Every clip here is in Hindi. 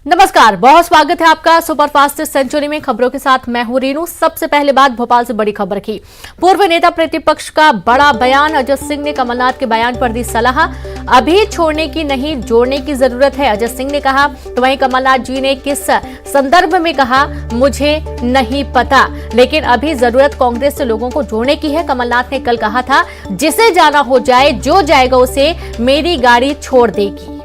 नमस्कार, बहुत स्वागत है आपका सुपरफास्ट सेंचुरी में। खबरों के साथ मैं हूं रीनू। सबसे पहले बात भोपाल से बड़ी खबर की। पूर्व नेता प्रतिपक्ष का बड़ा बयान। अजय सिंह ने कमलनाथ के बयान पर दी सलाह। अभी छोड़ने की नहीं, जोड़ने की जरूरत है, अजय सिंह ने कहा। तो वहीं कमलनाथ जी ने किस संदर्भ में कहा, मुझे नहीं पता, लेकिन अभी जरूरत कांग्रेस से लोगों को जोड़ने की है। कमलनाथ ने कल कहा था, जिसे जाना हो जाए, जो जाएगा उसे मेरी गाड़ी छोड़ देगी।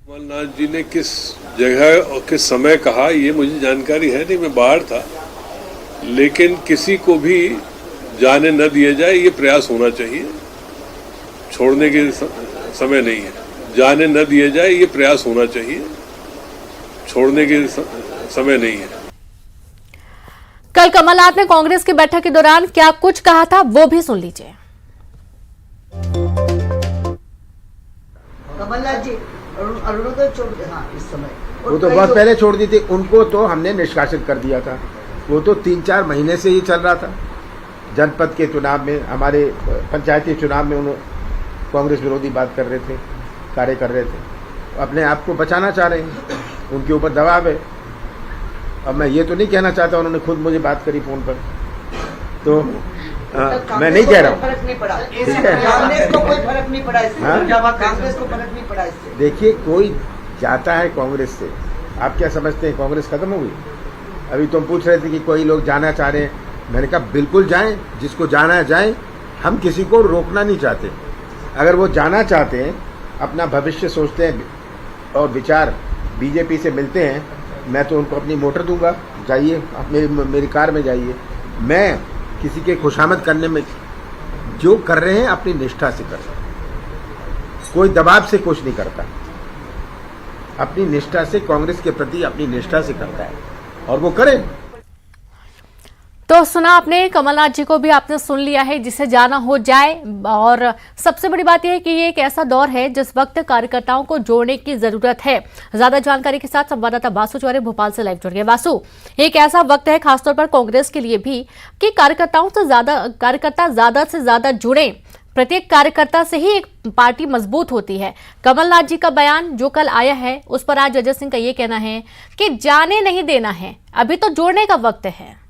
कमलनाथ जी ने किस जगह और किस समय कहा, ये मुझे जानकारी है नहीं, मैं बाहर था। लेकिन किसी को भी जाने न दिया जाए, ये प्रयास होना चाहिए। छोड़ने के समय नहीं है, जाने न दिया जाए, ये प्रयास होना चाहिए। छोड़ने के समय नहीं है। कल कमलनाथ ने कांग्रेस की बैठक के दौरान क्या कुछ कहा था, वो भी सुन लीजिए। कमलनाथ जी अरुणोदय छोड़ दे, हाँ, इस समय वो तो बहुत पहले छोड़ दी थी। उनको तो हमने निष्कासित कर दिया था। वो तो 3-4 महीने से ही चल रहा था। जनपद के चुनाव में, हमारे पंचायती चुनाव में उन्होंने कांग्रेस विरोधी बात कर रहे थे, कार्य कर रहे थे। अपने आप को बचाना चाह रहे हैं, उनके ऊपर दबाव है। अब मैं ये तो नहीं कहना चाहता, उन्होंने खुद मुझे बात करी फोन पर, तो मैं नहीं कह रहा हूँ। फर्क नहीं पड़ा, कांग्रेस को कोई फर्क नहीं पड़ा इससे। कांग्रेस को फर्क नहीं पड़ा इससे। देखिए, कोई जाता है कांग्रेस से, आप क्या समझते हैं कांग्रेस खत्म हो गई? अभी तुम पूछ रहे थे कि कोई लोग जाना चाह रहे हैं। मैंने कहा बिल्कुल जाएं, जिसको जाना है जाएं। हम किसी को रोकना नहीं चाहते। अगर वो जाना चाहते हैं, अपना भविष्य सोचते हैं और विचार बीजेपी से मिलते हैं, मैं तो उनको अपनी मोटर दूंगा, जाइए, आप मेरी कार में जाइए। मैं किसी के खुशामद करने में, जो कर रहे हैं अपनी निष्ठा से कर रहे हैं, कोई दबाव से कुछ नहीं करता। अपनी निष्ठा से, कांग्रेस के प्रति अपनी निष्ठा से करता है, और वो करें। तो सुना आपने, कमलनाथ जी को भी आपने सुन लिया है, जिसे जाना हो जाए। और सबसे बड़ी बात यह है कि ये एक ऐसा दौर है जिस वक्त कार्यकर्ताओं को जोड़ने की जरूरत है। ज्यादा जानकारी के साथ संवाददाता वासु चौरे भोपाल से लाइव जुड़ गए। वासु, एक ऐसा वक्त है खासतौर पर कांग्रेस के लिए भी कि कार्यकर्ता ज्यादा से ज्यादा जुड़े। प्रत्येक कार्यकर्ता से ही एक पार्टी मजबूत होती है। कमलनाथ जी का बयान जो कल आया है, उस पर आज अजय सिंह का ये कहना है कि जाने नहीं देना है, अभी तो जोड़ने का वक्त है।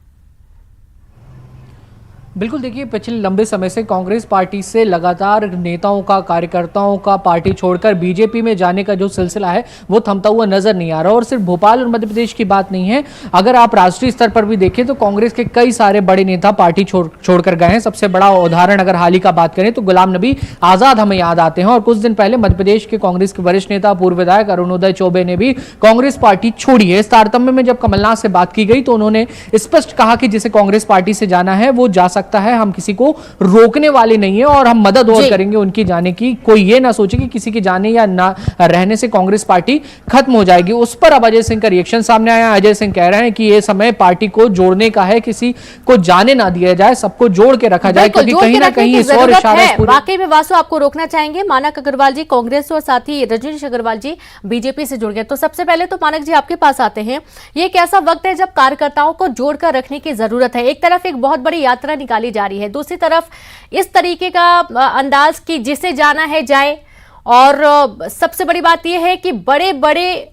बिल्कुल, देखिए, पिछले लंबे समय से कांग्रेस पार्टी से लगातार नेताओं का, कार्यकर्ताओं का पार्टी छोड़कर बीजेपी में जाने का जो सिलसिला है वो थमता हुआ नजर नहीं आ रहा। और सिर्फ भोपाल और मध्य प्रदेश की बात नहीं है, अगर आप राष्ट्रीय स्तर पर भी देखें तो कांग्रेस के कई सारे बड़े नेता पार्टी छोड़कर गए हैं। सबसे बड़ा उदाहरण अगर हाल ही का बात करें तो गुलाम नबी आजाद हमें याद आते हैं। और कुछ दिन पहले मध्य प्रदेश के कांग्रेस के वरिष्ठ नेता, पूर्व विधायक अरुणोदय चौबे ने भी कांग्रेस पार्टी छोड़ी है। इस तारतम्य में जब कमलनाथ से बात की गई तो उन्होंने स्पष्ट कहा कि जिसे कांग्रेस पार्टी से जाना है वो जा सकता है, हम किसी को रोकने वाले नहीं है और हम मदद और करेंगे उनकी जाने की। कोई ये ना सोचे कि किसी के जाने या ना रहने से कांग्रेस पार्टी खत्म हो जाएगी। उस पर अब अजय सिंह का रिएक्शन सामने आया। अजय सिंह कह रहे हैं कि ये समय पार्टी को जोड़ने का है, किसी को जाने ना दिया जाए, सबको जोड़ के रखा जाए, क्योंकि कहीं ना कहीं इस और इशारा वाकई में वासु आपको रोकना चाहेंगे। मानक अग्रवाल जी कांग्रेस और साथ ही रजनीश अग्रवाल जी बीजेपी से जुड़ गए। तो सबसे पहले तो मानक जी आपके पास आते हैं। ये एक ऐसा वक्त है जब कार्यकर्ताओं को जोड़कर रखने की जरूरत है। एक तरफ एक बहुत बड़ी यात्रा निकाली जा रही है, दूसरी तरफ इस तरीके का अंदाज कि जिसे जाना है जाए। और सबसे बड़ी बात यह है कि बड़े बड़े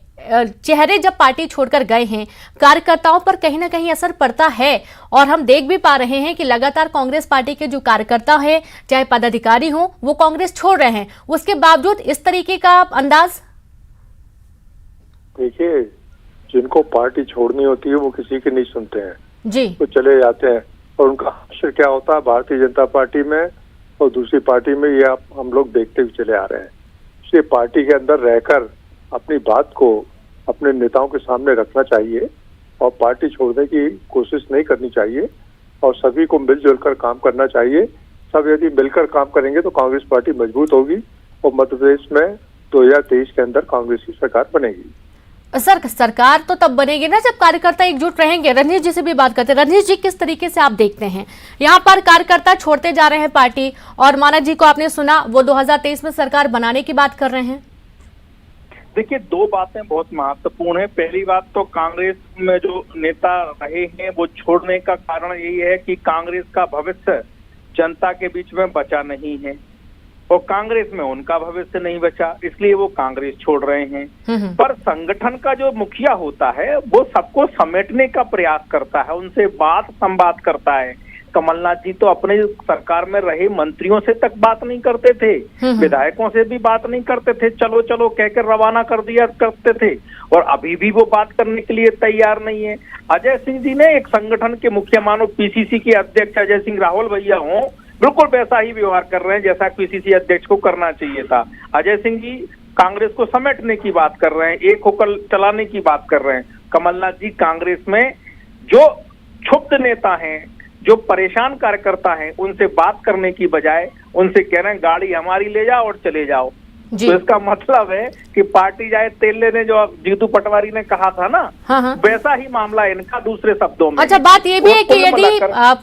चेहरे जब पार्टी छोड़कर गए हैं, कार्यकर्ताओं पर कहीं ना कहीं असर पड़ता है। और हम देख भी पा रहे हैं कि लगातार कांग्रेस पार्टी के जो कार्यकर्ता है, चाहे पदाधिकारी हो, वो कांग्रेस छोड़ रहे हैं। उसके बावजूद इस तरीके का अंदाज। देखिए, जिनको पार्टी छोड़नी होती है वो किसी की नहीं सुनते हैं जी, वो चले जाते हैं। और उनका अवसर क्या होता है भारतीय जनता पार्टी में और दूसरी पार्टी में, ये आप हम लोग देखते हुए चले आ रहे हैं। इसलिए पार्टी के अंदर रहकर अपनी बात को अपने नेताओं के सामने रखना चाहिए और पार्टी छोड़ने की कोशिश नहीं करनी चाहिए और सभी को मिलजुल कर काम करना चाहिए। सब यदि मिलकर काम करेंगे तो कांग्रेस पार्टी मजबूत होगी और मध्य प्रदेश में 2023 के अंदर कांग्रेस की सरकार बनेगी। सर, सरकार तो तब बनेगी ना जब कार्यकर्ता एकजुट रहेंगे। रजनीश जी से भी बात करते हैं। रजनीश जी, किस तरीके से आप देखते हैं यहाँ पर कार्यकर्ता छोड़ते जा रहे हैं पार्टी, और मानक जी को आपने सुना वो 2023 में सरकार बनाने की बात कर रहे हैं। देखिए, दो बातें बहुत महत्वपूर्ण है। पहली बात तो कांग्रेस में जो नेता रहे हैं वो छोड़ने का कारण यही है कि कांग्रेस का भविष्य जनता के बीच में बचा नहीं है और कांग्रेस में उनका भविष्य नहीं बचा, इसलिए वो कांग्रेस छोड़ रहे हैं। पर संगठन का जो मुखिया होता है वो सबको समेटने का प्रयास करता है, उनसे बात संवाद करता है। कमलनाथ जी तो अपने सरकार में रहे मंत्रियों से तक बात नहीं करते थे, विधायकों से भी बात नहीं करते थे, चलो चलो कहकर रवाना कर दिया करते थे, और अभी भी वो बात करने के लिए तैयार नहीं है। अजय सिंह जी ने एक संगठन के मुखिया, मानो पीसीसी के अध्यक्ष अजय सिंह राहुल भैया हों, बिल्कुल वैसा ही व्यवहार कर रहे हैं जैसा पीसीसी अध्यक्ष को करना चाहिए था। अजय सिंह जी कांग्रेस को समेटने की बात कर रहे हैं, एक होकर चलाने की बात कर रहे हैं। कमलनाथ जी कांग्रेस में जो क्षुब्ध नेता हैं, जो परेशान कार्यकर्ता हैं, उनसे बात करने की बजाय उनसे कह रहे हैं गाड़ी हमारी ले जाओ और चले जाओ। तो इसका मतलब है कि पार्टी जाए तेल लेने, जो जीतू पटवारी ने कहा था ना, वैसा ही मामला इनका दूसरे शब्दों में। अच्छा, बात ये भी है कि यदि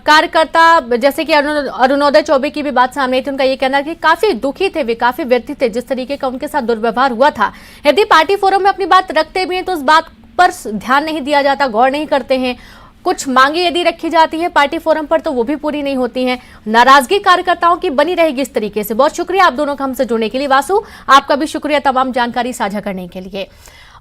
कार्यकर्ता, जैसे कि अरुणोदय चौबे की भी बात सामने थी, उनका ये कहना है कि काफी दुखी थे वे, काफी व्यथित थे जिस तरीके का उनके साथ दुर्व्यवहार हुआ था। यदि पार्टी फोरम में अपनी बात रखते भी हैं तो उस बात पर ध्यान नहीं दिया जाता, गौर नहीं करते हैं। कुछ मांगे यदि रखी जाती है पार्टी फोरम पर तो वो भी पूरी नहीं होती हैं। नाराजगी कार्यकर्ताओं की बनी रहेगी इस तरीके से। बहुत शुक्रिया आप दोनों का हमसे जुड़ने के लिए। वासु, आपका भी शुक्रिया तमाम जानकारी साझा करने के लिए।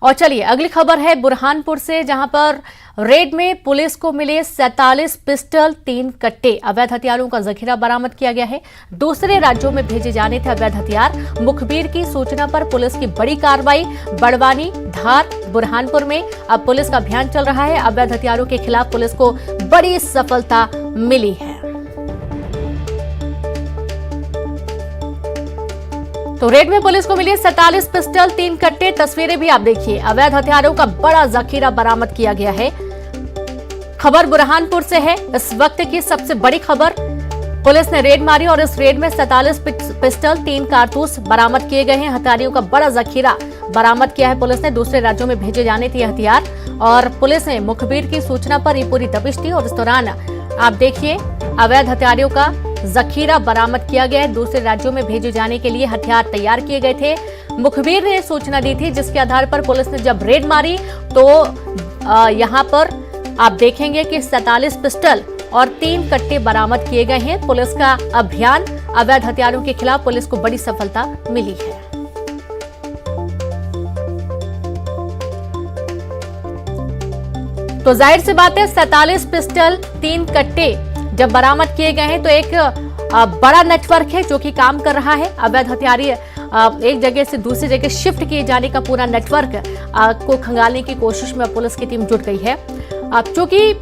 और चलिए अगली खबर है बुरहानपुर से, जहां पर रेड में पुलिस को मिले 47 पिस्टल, 3 कट्टे, अवैध हथियारों का जखीरा बरामद किया गया है। दूसरे राज्यों में भेजे जाने थे अवैध हथियार। मुखबिर की सूचना पर पुलिस की बड़ी कार्रवाई। बड़वानी, धार, बुरहानपुर में अब पुलिस का अभियान चल रहा है। अवैध हथियारों के खिलाफ पुलिस को बड़ी सफलता मिली है। तो रेड में पुलिस को मिली 47 पिस्टल, 3 कट्टे, तस्वीरें भी आप देखिए। अवैध हथियारों का बड़ा जखीरा बरामद किया गया है। खबर बुरहानपुर से है, इस वक्त की सबसे बड़ी खबर। पुलिस ने रेड मारी और इस रेड में 47 पिस्टल, 3 कारतूस बरामद किए गए हैं। हथियारों का बड़ा जखीरा बरामद किया है पुलिस ने। दूसरे राज्यों में भेजे जाने थे हथियार और पुलिस ने मुखबिर की सूचना पर ये पूरी दबिश दी और इस दौरान आप देखिए अवैध हथियारों का जखीरा बरामद किया गया है। दूसरे राज्यों में भेजे जाने के लिए हथियार तैयार किए गए थे। मुखबिर ने सूचना दी थी जिसके आधार पर पुलिस ने जब रेड मारी तो यहां पर आप देखेंगे कि 47 पिस्टल और 3 कट्टे बरामद किए गए हैं। पुलिस का अभियान अवैध हथियारों के खिलाफ पुलिस को बड़ी सफलता मिली है। तो जाहिर सी बात है 47 पिस्टल, 3 कट्टे जब बरामद किए गए हैं तो एक बड़ा नेटवर्क है जो कि काम कर रहा है। अवैध हथियार एक जगह से दूसरी जगह शिफ्ट किए जाने का पूरा नेटवर्क को खंगालने की कोशिश में पुलिस की टीम जुट गई है। चूंकि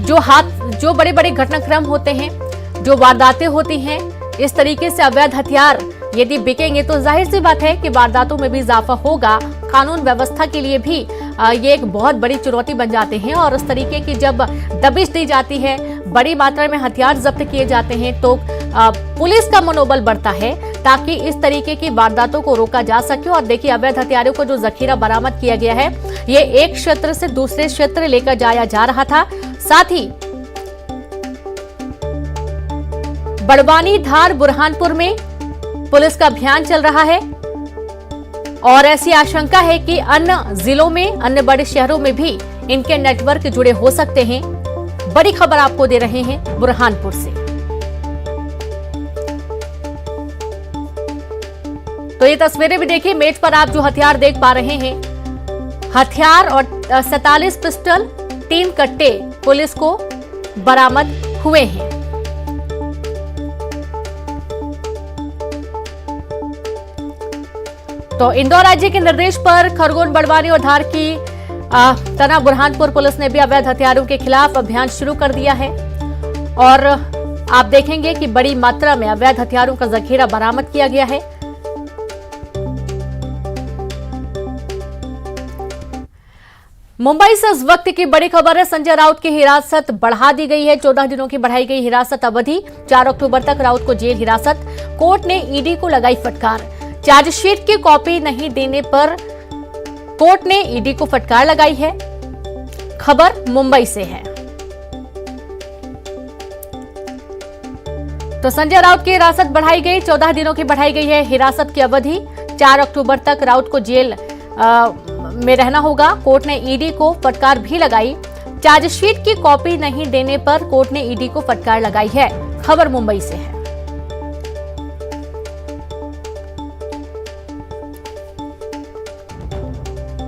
जो बड़े बड़े घटनाक्रम होते हैं, जो वारदातें होती हैं, इस तरीके से अवैध हथियार यदि बिकेंगे तो जाहिर सी बात है कि वारदातों में भी इजाफा होगा। कानून व्यवस्था के लिए भी ये एक बहुत बड़ी चुनौती बन जाते हैं और इस तरीके की जब दबिश दी जाती है, बड़ी मात्रा में हथियार जब्त किए जाते हैं तो पुलिस का मनोबल बढ़ता है ताकि इस तरीके की वारदातों को रोका जा सके। और देखिए अवैध हथियारों को जो जखीरा बरामद किया गया है ये एक क्षेत्र से दूसरे क्षेत्र लेकर जाया जा रहा था। साथ ही बड़वानी, धार, बुरहानपुर में पुलिस का अभियान चल रहा है और ऐसी आशंका है कि अन्य जिलों में, अन्य बड़े शहरों में भी इनके नेटवर्क जुड़े हो सकते हैं। बड़ी खबर आपको दे रहे हैं बुरहानपुर से। तो ये तस्वीरें भी देखिए, मेज पर आप जो हथियार देख पा रहे हैं, हथियार और 47 पिस्टल, 3 कट्टे पुलिस को बरामद हुए हैं। तो इंदौर राज्य के निर्देश पर खरगोन, बड़वानी और धार की तरह बुरहानपुर पुलिस ने भी अवैध हथियारों के खिलाफ अभियान शुरू कर दिया है और आप देखेंगे कि बड़ी मात्रा में अवैध हथियारों का जखीरा बरामद किया गया है। मुंबई से इस वक्त की बड़ी खबर है, संजय राउत की हिरासत बढ़ा दी गई है। 14 दिनों की बढ़ाई गई हिरासत अवधि। 4 अक्टूबर तक राउत को जेल हिरासत। कोर्ट ने ईडी को लगाई फटकार। चार्जशीट की कॉपी नहीं देने पर कोर्ट ने ईडी को फटकार लगाई है। खबर मुंबई से है। तो संजय राउत की हिरासत बढ़ाई गई, 14 दिनों की बढ़ाई गई है हिरासत की अवधि। 4 अक्टूबर तक राउत को जेल में रहना होगा। कोर्ट ने ईडी को फटकार भी लगाई। चार्जशीट की कॉपी नहीं देने पर कोर्ट ने ईडी को फटकार लगाई है। खबर मुंबई से है।